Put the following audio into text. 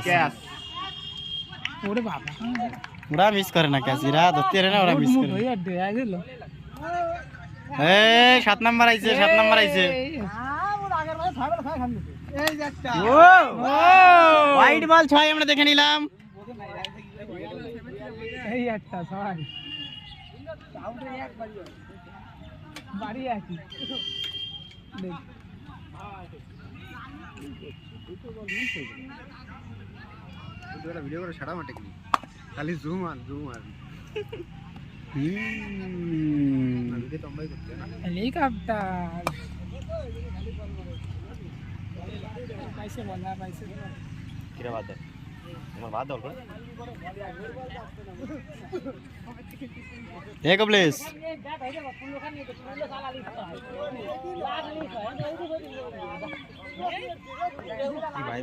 catch ওরে বাবা ওরা মিস করে না ক্যাচ এরা ধরতে পারে না ওরা মিস করে ওই আর দেয়া গেল এই 7 নাম্বার আইছে 7 নাম্বার আইছে এই যে একটা হোয়াইট বল 6 আমরা দেখে নিলাম এই একটা সবাই বাড়ি আছি দেখ ভিডিও করে সারা মাঠে কি খালি জুম আর তোমরাই করতে না হেলিকপ্টার পাইছে বলা পাইছে কিরা বাদ দাও তোমার বাদ দাও করে এক প্লেস ভাই